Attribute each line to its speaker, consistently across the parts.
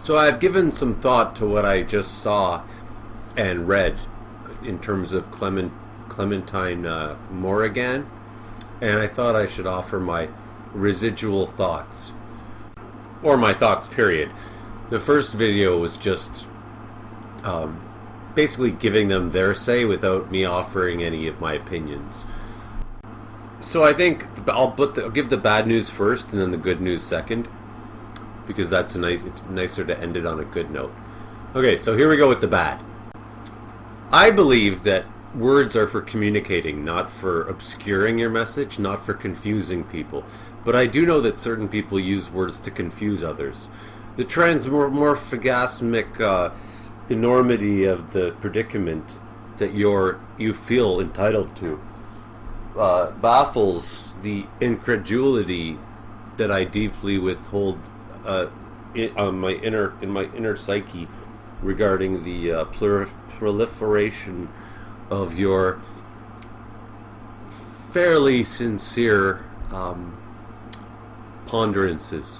Speaker 1: So I've given some thought to what I just saw and read in terms of Clementine Morrigan, and I thought I should offer my residual thoughts, or my thoughts period. The first video was just basically giving them their say without me offering any of my opinions. So I think I'll give the bad news first and then the good news second, because it's nicer to end it on a good note. Okay, so here we go with the bad. I believe that words are for communicating, not for obscuring your message, not for confusing people. But I do know that certain people use words to confuse others. The transmorphigasmic enormity of the predicament that you feel entitled to baffles the incredulity that I deeply withhold in my inner psyche regarding the proliferation of your fairly sincere ponderances,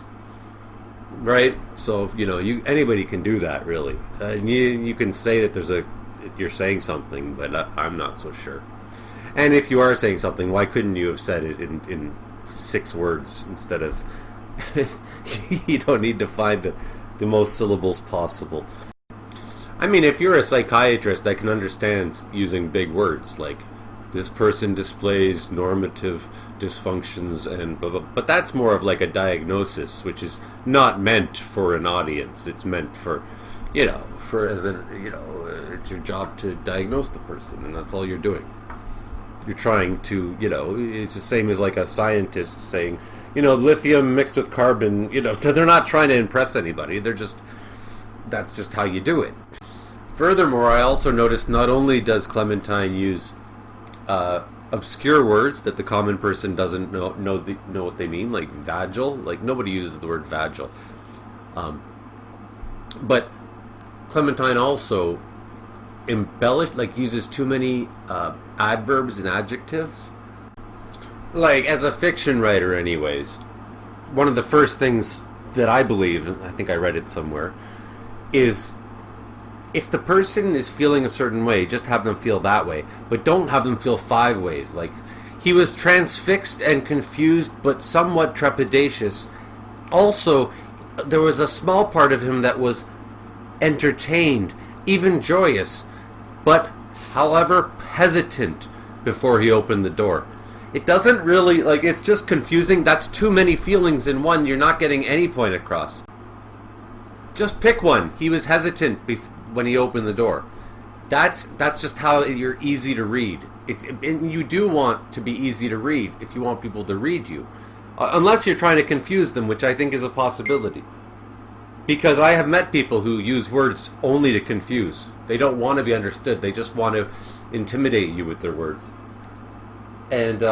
Speaker 1: right? So anybody can do that, really. You can say that you're saying something, but I'm not so sure. And if you are saying something, why couldn't you have said it in 6 words instead of? You don't need to find the most syllables possible. I mean, if you're a psychiatrist, I can understand using big words like this person displays normative dysfunctions and blah, blah, but that's more of like a diagnosis, which is not meant for an audience. It's meant for, it's your job to diagnose the person, and that's all you're doing. You're trying to, it's the same as like a scientist saying, lithium mixed with carbon, they're not trying to impress anybody. That's just how you do it. Furthermore, I also noticed not only does Clementine use obscure words that the common person doesn't know what they mean, like vagal. Like nobody uses the word vagal. But Clementine also uses too many adverbs and adjectives. Like, as a fiction writer anyways, one of the first things that I believe, and I think I read it somewhere, is if the person is feeling a certain way, just have them feel that way, but don't have them feel 5 ways. Like, he was transfixed and confused, but somewhat trepidatious. Also, there was a small part of him that was entertained, even joyous, but, however, hesitant before he opened the door. It doesn't really, it's just confusing. That's too many feelings in one. You're not getting any point across. Just pick one. He was hesitant when he opened the door. That's just how you're easy to read. And you do want to be easy to read if you want people to read you. Unless you're trying to confuse them, which I think is a possibility. Because I have met people who use words only to confuse. They don't want to be understood. They just want to intimidate you with their words. And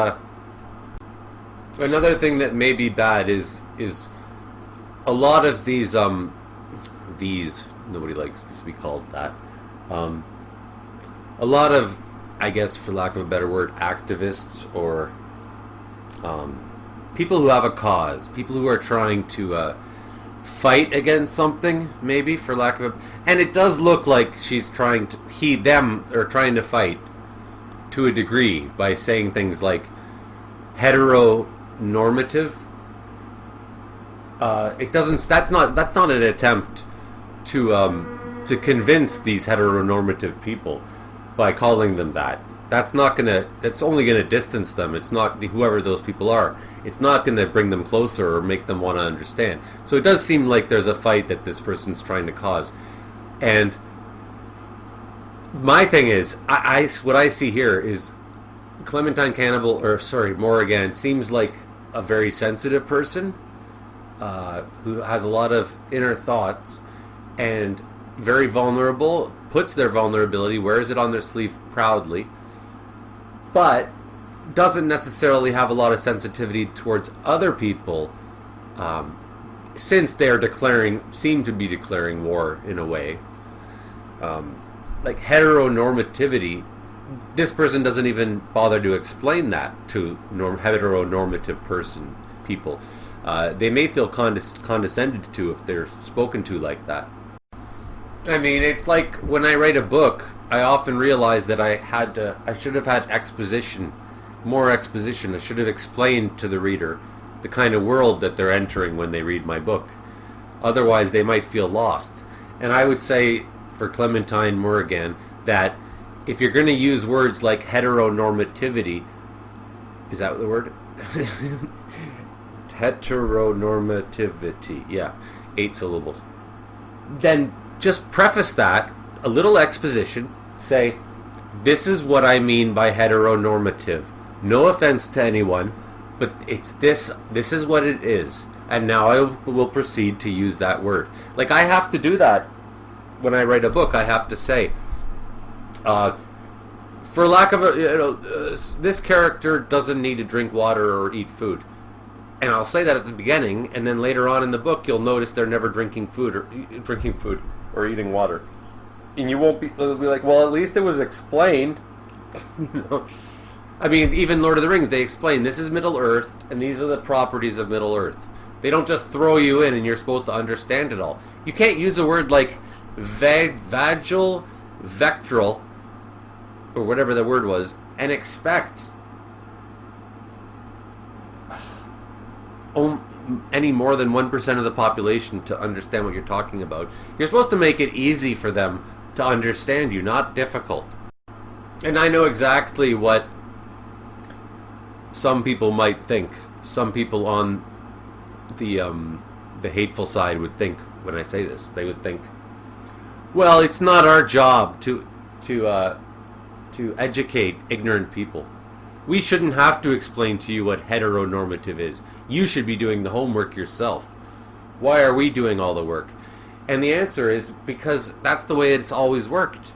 Speaker 1: another thing that may be bad is a lot of these nobody likes to be called that. A lot of, I guess, for lack of a better word, activists or people who have a cause, people who are trying to fight against something, maybe, for lack of a... And it does look like them are trying to fight to a degree by saying things like heteronormative. That's not an attempt to convince these heteronormative people by calling them that. That's only gonna distance them. It's not whoever those people are. It's not gonna bring them closer or make them want to understand. So it does seem like there's a fight that this person's trying to cause. And my thing is, what I see here is Clementine Cannibal, Morrigan, seems like a very sensitive person who has a lot of inner thoughts and very vulnerable, puts their vulnerability, wears it on their sleeve proudly, but doesn't necessarily have a lot of sensitivity towards other people, since they're seem to be declaring war in a way. Like heteronormativity, this person doesn't even bother to explain that to heteronormative people. They may feel condescended to if they're spoken to like that. I mean, it's like when I write a book, I often realize that I should have had exposition, more exposition. I should have explained to the reader the kind of world that they're entering when they read my book. Otherwise, they might feel lost. And I would say, for Clementine Morrigan, that if you're going to use words like heteronormativity, is that the word? Heteronormativity, yeah, 8 syllables. Then just preface that, a little exposition, say, this is what I mean by heteronormative. No offense to anyone, but it's this is what it is. And now I will proceed to use that word. Like, I have to do that when I write a book. I have to say, for lack of this character doesn't need to drink water or eat food. And I'll say that at the beginning, and then later on in the book, you'll notice they're never drinking food or eating water. And you won't be like, well, at least it was explained. I mean, even Lord of the Rings, they explain this is Middle Earth, and these are the properties of Middle Earth. They don't just throw you in and you're supposed to understand it all. You can't use a word like vagal, vectral, or whatever the word was, and expect any more than 1% of the population to understand what you're talking about. You're supposed to make it easy for them to understand you, not difficult. And I know exactly what some people might think. Some people on the hateful side would think when I say this. They would think, well, it's not our job to educate ignorant people. We shouldn't have to explain to you what heteronormative is. You should be doing the homework yourself. Why are we doing all the work? And the answer is because that's the way it's always worked.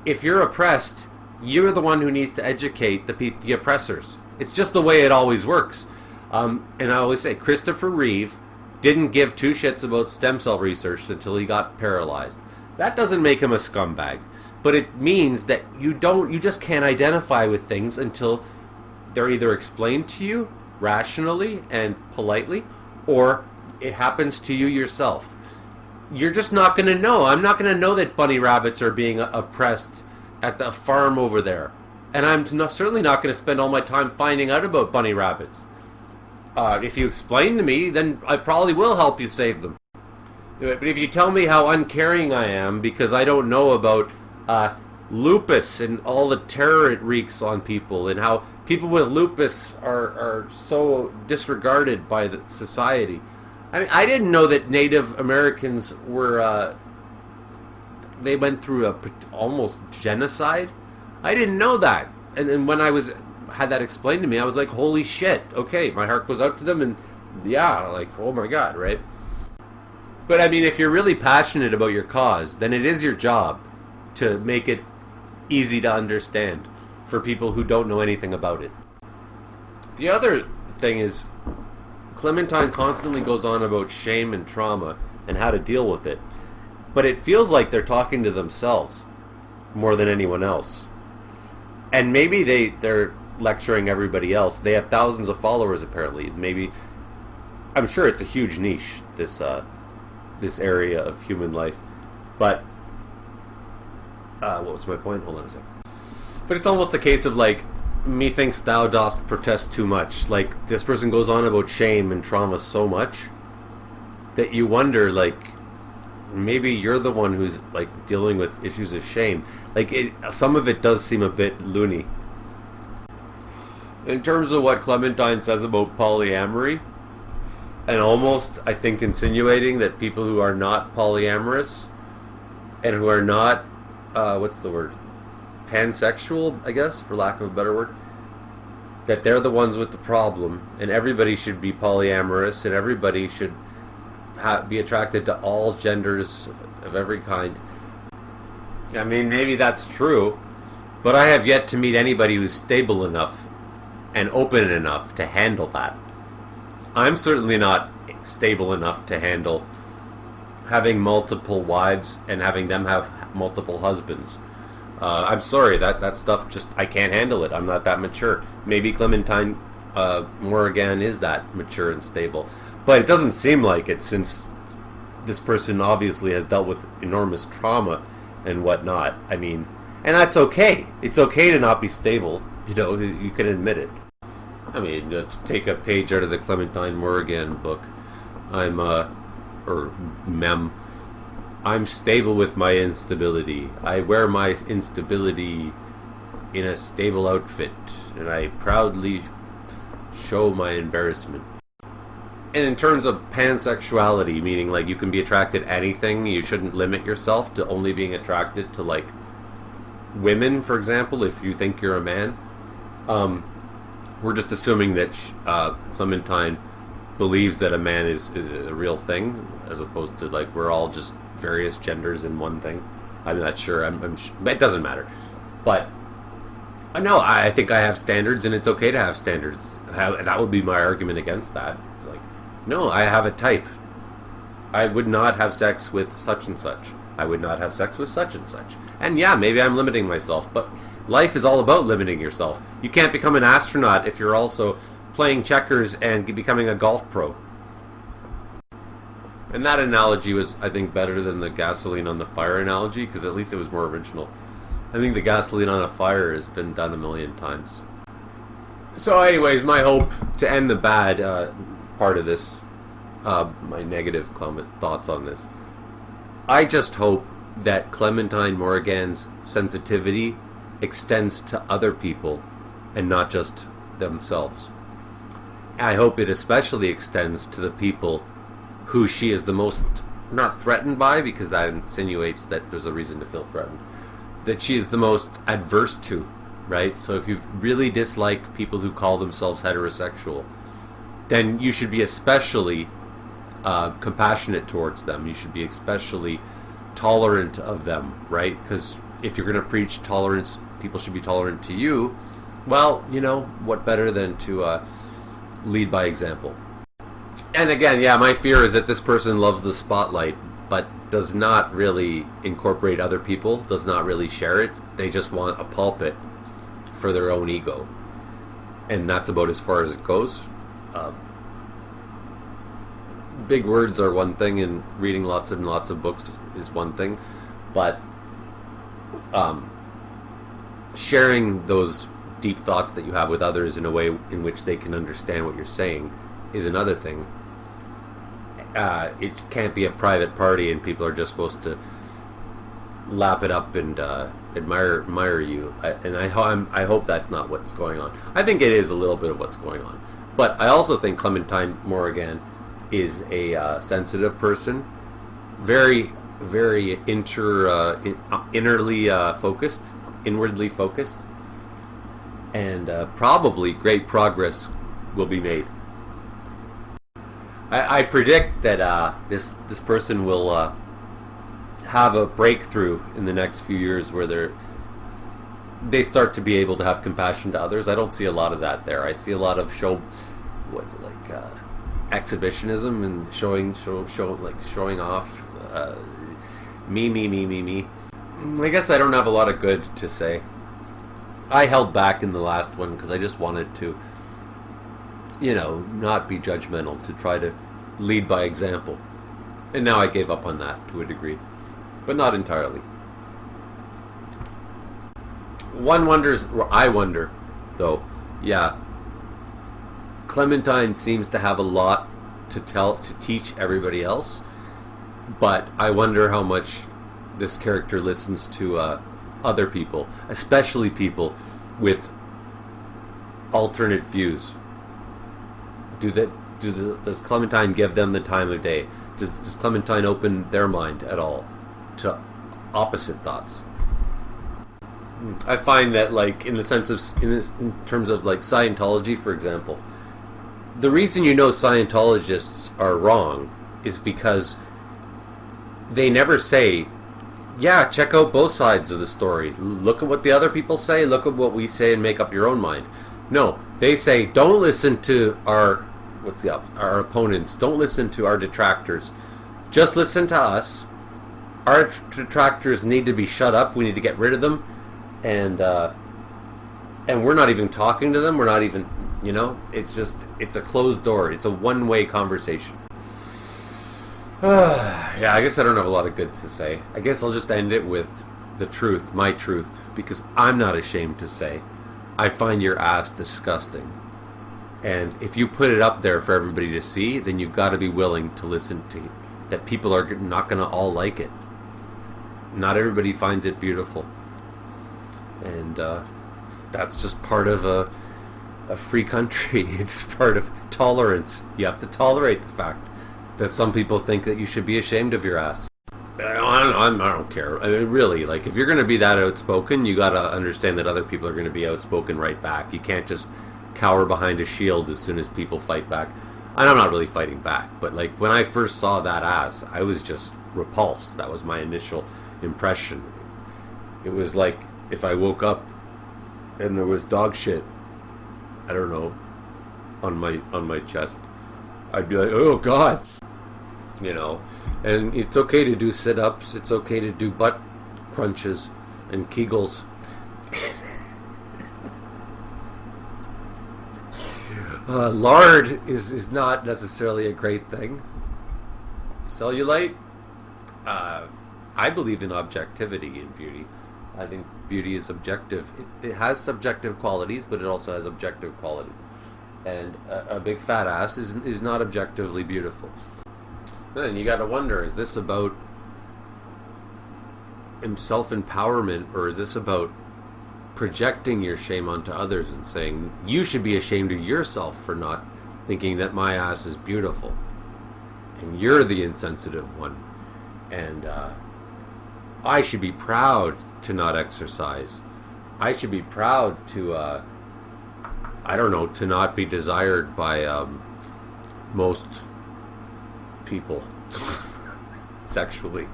Speaker 1: If you're oppressed, you're the one who needs to educate the oppressors. It's just the way it always works. And I always say, Christopher Reeve didn't give two shits about stem cell research until he got paralyzed. That doesn't make him a scumbag. But it means that you just can't identify with things until they're either explained to you rationally and politely, or it happens to you yourself. You're just not going to know. I'm not going to know that bunny rabbits are being oppressed at the farm over there. And I'm certainly not going to spend all my time finding out about bunny rabbits. If you explain to me, then I probably will help you save them. But if you tell me how uncaring I am because I don't know about lupus and all the terror it wreaks on people, and how people with lupus are so disregarded by the society. I mean, I didn't know that Native Americans were they went through almost genocide. I didn't know that, and when I had that explained to me, I was like, holy shit, okay, my heart goes out to them, and yeah, like, oh my god, right? But I mean, if you're really passionate about your cause, then it is your job to make it easy to understand for people who don't know anything about it. The other thing is, Clementine constantly goes on about shame and trauma and how to deal with it, but it feels like they're talking to themselves more than anyone else. And maybe they're lecturing everybody else. They have thousands of followers apparently. Maybe, I'm sure it's a huge niche, this area of human life. But what was my point? Hold on a second. But it's almost a case of like, methinks thou dost protest too much. Like, this person goes on about shame and trauma so much that you wonder, like, maybe you're the one who's like dealing with issues of shame. Like, some of it does seem a bit loony. In terms of what Clementine says about polyamory, and almost, I think, insinuating that people who are not polyamorous and who are not, what's the word? Pansexual, I guess, for lack of a better word, that they're the ones with the problem, and everybody should be polyamorous, and everybody should be attracted to all genders of every kind. I mean, maybe that's true, but I have yet to meet anybody who's stable enough and open enough to handle that. I'm certainly not stable enough to handle having multiple wives and having them have multiple husbands. I'm sorry, that stuff just, I can't handle it. I'm not that mature. Maybe Clementine Morrigan is that mature and stable. But it doesn't seem like it, since this person obviously has dealt with enormous trauma and whatnot. I mean, and that's okay. It's okay to not be stable. You can admit it. I mean, to take a page out of the Clementine Morrigan book, or mem, I'm stable with my instability. I wear my instability in a stable outfit, and I proudly show my embarrassment. And in terms of pansexuality, meaning like you can be attracted to anything, you shouldn't limit yourself to only being attracted to like women, for example, if you think you're a man. We're just assuming that Clementine believes that a man is a real thing, as opposed to like we're all just various genders in one thing. I'm not sure. It doesn't matter. But no, I think I have standards, and it's okay to have standards. That would be my argument against that. It's like, no, I have a type. I would not have sex with such and such. I would not have sex with such and such. And yeah, maybe I'm limiting myself, but life is all about limiting yourself. You can't become an astronaut if you're also playing checkers and becoming a golf pro. And that analogy was, I think, better than the gasoline on the fire analogy, because at least it was more original. I think the gasoline on a fire has been done a million times. So anyways, my hope to end the bad part of this, my negative thoughts on this, I just hope that Clementine Morrigan's sensitivity extends to other people and not just themselves. I hope it especially extends to the people who she is the most not threatened by, because that insinuates that there's a reason to feel threatened, that she is the most adverse to, right? So if you really dislike people who call themselves heterosexual, then you should be especially compassionate towards them. You should be especially tolerant of them, right? Because if you're going to preach tolerance, people should be tolerant to you. Well, what better than to lead by example? And again, yeah, my fear is that this person loves the spotlight, but does not really incorporate other people, does not really share it. They just want a pulpit for their own ego. And that's about as far as it goes. Big words are one thing, and reading lots and lots of books is one thing, but sharing those deep thoughts that you have with others in a way in which they can understand what you're saying is another thing. It can't be a private party and people are just supposed to lap it up and admire you. I hope that's not what's going on. I think it is a little bit of what's going on, but I also think Clementine Morrigan is a sensitive person, very, very inwardly focused, and probably great progress will be made. I predict that this person will have a breakthrough in the next few years where they start to be able to have compassion to others. I don't see a lot of that there. I see a lot of exhibitionism and showing off. Me. I guess I don't have a lot of good to say. I held back in the last one because I just wanted to, not be judgmental, to try to lead by example. And now I gave up on that to a degree, but not entirely. I wonder, though, yeah, Clementine seems to have a lot to teach everybody else, but I wonder how much this character listens to other people, especially people with alternate views. Does Clementine give them the time of day? Does Clementine open their mind at all to opposite thoughts? I find that, in terms of Scientology, for example, the reason Scientologists are wrong is because they never say, yeah, check out both sides of the story. Look at what the other people say, look at what we say, and make up your own mind. No, they say, don't listen to our opponents, don't listen to our detractors. Just listen to us. Our detractors need to be shut up, we need to get rid of them, and we're not even talking to them, we're not even You know, it's a closed door. It's a one-way conversation. Yeah, I guess I don't have a lot of good to say. I guess I'll just end it with the truth, my truth, because I'm not ashamed to say I find your ass disgusting. And if you put it up there for everybody to see, then you've got to be willing to listen to that people are not going to all like it. Not everybody finds it beautiful. And that's just part of a free country. It's part of tolerance. You have to tolerate the fact that some people think that you should be ashamed of your ass. I don't care. I mean, really, like, if you're going to be that outspoken, you got to understand that other people are going to be outspoken right back. You can't just cower behind a shield as soon as people fight back. And I'm not really fighting back, but like when I first saw that ass, I was just repulsed. That was my initial impression. It was like if I woke up and there was dog shit, I don't know, on my chest, I'd be like, oh God, you know. And it's okay to do sit-ups. It's okay to do butt crunches and Kegels. Lard is not necessarily a great thing. Cellulite, I believe in objectivity in beauty. I think beauty is objective. It has subjective qualities, but it also has objective qualities. And a big fat ass is not objectively beautiful. Then you got to wonder, is this about self-empowerment, or is this about projecting your shame onto others and saying, you should be ashamed of yourself for not thinking that my ass is beautiful, and you're the insensitive one, and I should be proud to not exercise. I should be proud to, I don't know, to not be desired by most people sexually.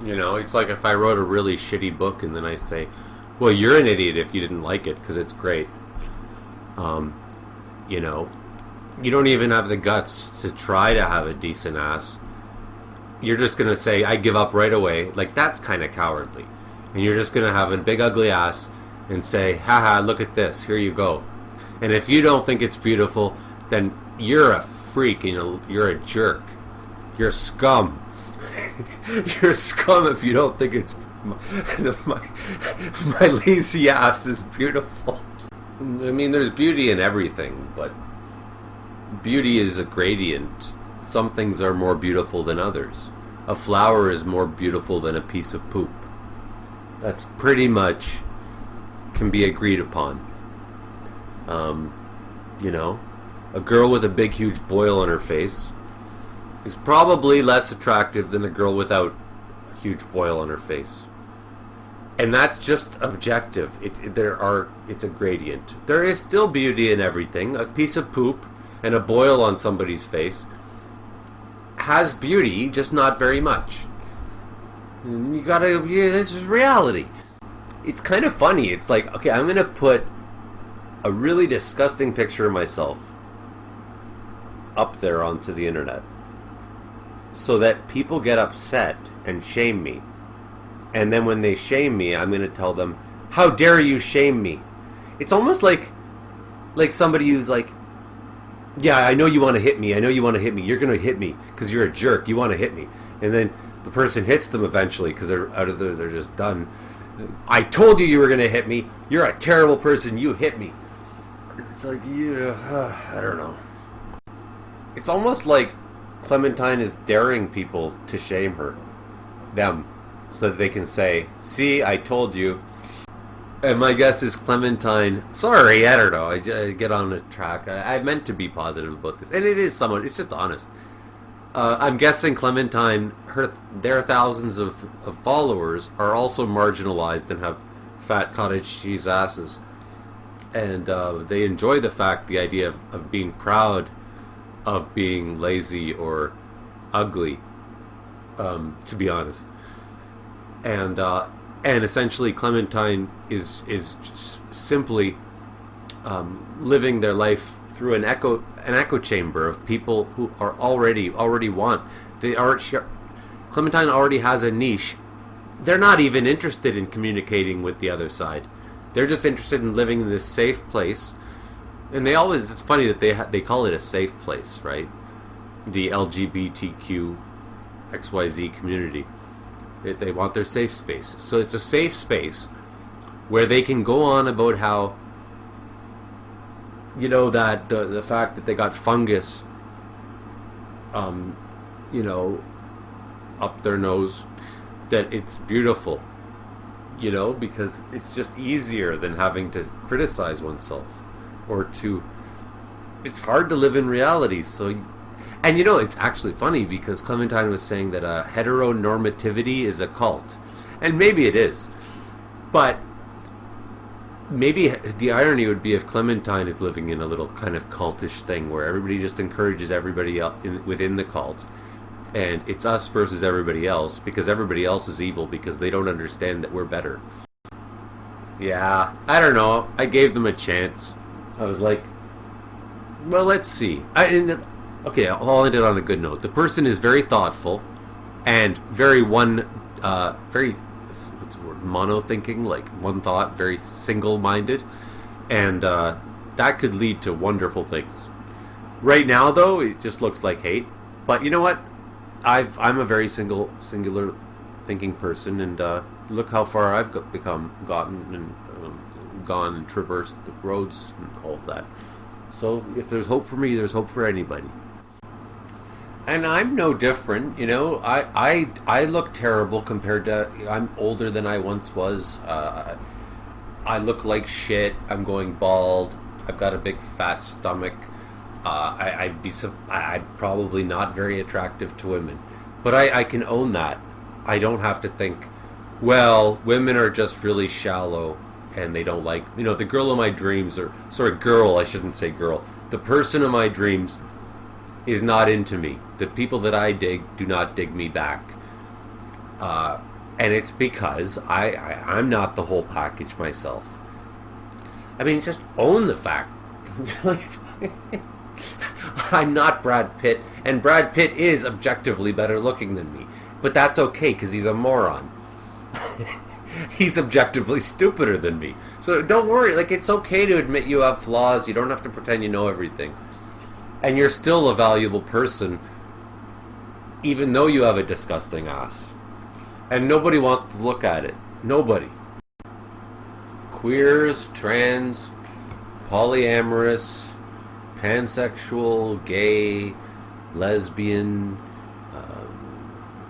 Speaker 1: You know, it's like if I wrote a really shitty book and then I say, well, you're an idiot if you didn't like it because it's great. You know, you don't even have the guts to try to have a decent ass. You're just going to say, I give up right away. Like, that's kind of cowardly. And you're just going to have a big ugly ass and say, haha, look at this, here you go. And if you don't think it's beautiful, then you're a freak and you're a jerk. You're scum. You're scum if you don't think it's my lazy ass is beautiful. I mean, there's beauty in everything, but beauty is a gradient. Some things are more beautiful than others. A flower is more beautiful than a piece of poop. That's pretty much can be agreed upon. You know, a girl with a big huge boil on her face is probably less attractive than a girl without a huge boil on her face. And that's just objective. It's a gradient. There is still beauty in everything. A piece of poop and a boil on somebody's face has beauty, just not very much. You gotta, this is reality. It's kind of funny. It's like, okay, I'm gonna put a really disgusting picture of myself up there onto the internet so that people get upset and shame me. And then when they shame me, I'm going to tell them, how dare you shame me? It's almost like somebody who's like, yeah, I know you want to hit me. I know you want to hit me. You're going to hit me because you're a jerk. You want to hit me. And then the person hits them eventually because they're out of there. They're just done. I told you you were going to hit me. You're a terrible person. You hit me. It's like, yeah, I don't know. It's almost like Clementine is daring people to shame them, so that they can say, see, I told you. And my guess is Clementine, sorry, I don't know, I get on a track. I meant to be positive about this. And it is somewhat, it's just honest. I'm guessing Clementine, their thousands of followers are also marginalized and have fat cottage cheese asses. And they enjoy the idea of being proud of being lazy or ugly, to be honest. And essentially Clementine is simply living their life through an echo chamber of people who are already want. Clementine already has a niche. They're not even interested in communicating with the other side. They're just interested in living in this safe place And they always, it's funny that they call it a safe place, right? The LGBTQ XYZ community. They want their safe space. So it's a safe space where they can go on about how, you know, that the fact that they got fungus, you know, up their nose, that it's beautiful, you know, because it's just easier than having to criticize oneself or to, it's hard to live in reality. So, and you know, it's actually funny because Clementine was saying that heteronormativity is a cult, and maybe it is, but maybe the irony would be if Clementine is living in a little kind of cultish thing where everybody just encourages everybody else within the cult, and it's us versus everybody else because everybody else is evil because they don't understand that we're better. Yeah, I don't know. I gave them a chance. I was like, well, let's see. Okay, I'll end it on a good note. The person is very thoughtful and very very, what's the word, mono-thinking, like one thought, very single-minded, and that could lead to wonderful things. Right now, though, it just looks like hate. But you know what? I'm a very singular thinking person, and look how far I've gotten and gone and traversed the roads and all of that. So if there's hope for me, there's hope for anybody. And I'm no different, you know. I look terrible compared to, I'm older than I once was. I look like shit. I'm going bald. I've got a big fat stomach. I'm probably not very attractive to women, but I can own that. I don't have to think, well, women are just really shallow and they don't like, you know, the girl of my dreams, or sorry, girl, I shouldn't say girl. The person of my dreams is not into me. The people that I dig do not dig me back. And it's because I'm not the whole package myself. I mean, just own the fact. I'm not Brad Pitt, and Brad Pitt is objectively better looking than me. But that's okay, because he's a moron. He's objectively stupider than me. So don't worry, like, it's okay to admit you have flaws. You don't have to pretend you know everything. And you're still a valuable person, even though you have a disgusting ass. And nobody wants to look at it. Nobody. Queers, trans, polyamorous, pansexual, gay, lesbian,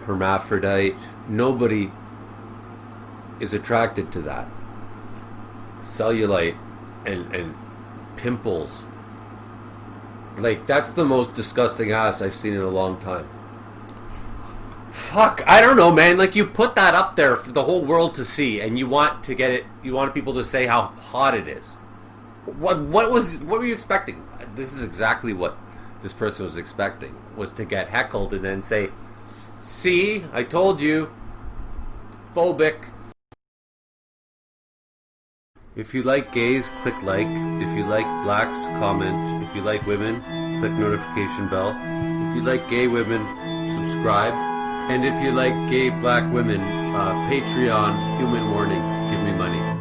Speaker 1: hermaphrodite. Nobody is attracted to that. Cellulite and pimples. Like, that's the most disgusting ass I've seen in a long time. Fuck, I don't know, man. Like, you put that up there for the whole world to see, and you want to get it, you want people to say how hot it is. What were you expecting? This is exactly what this person was expecting, was to get heckled and then say, see, I told you, phobic. If you like gays, click like. If you like blacks, comment. If you like women, click notification bell. If you like gay women, subscribe. And if you like gay black women, Patreon, human warnings, give me money.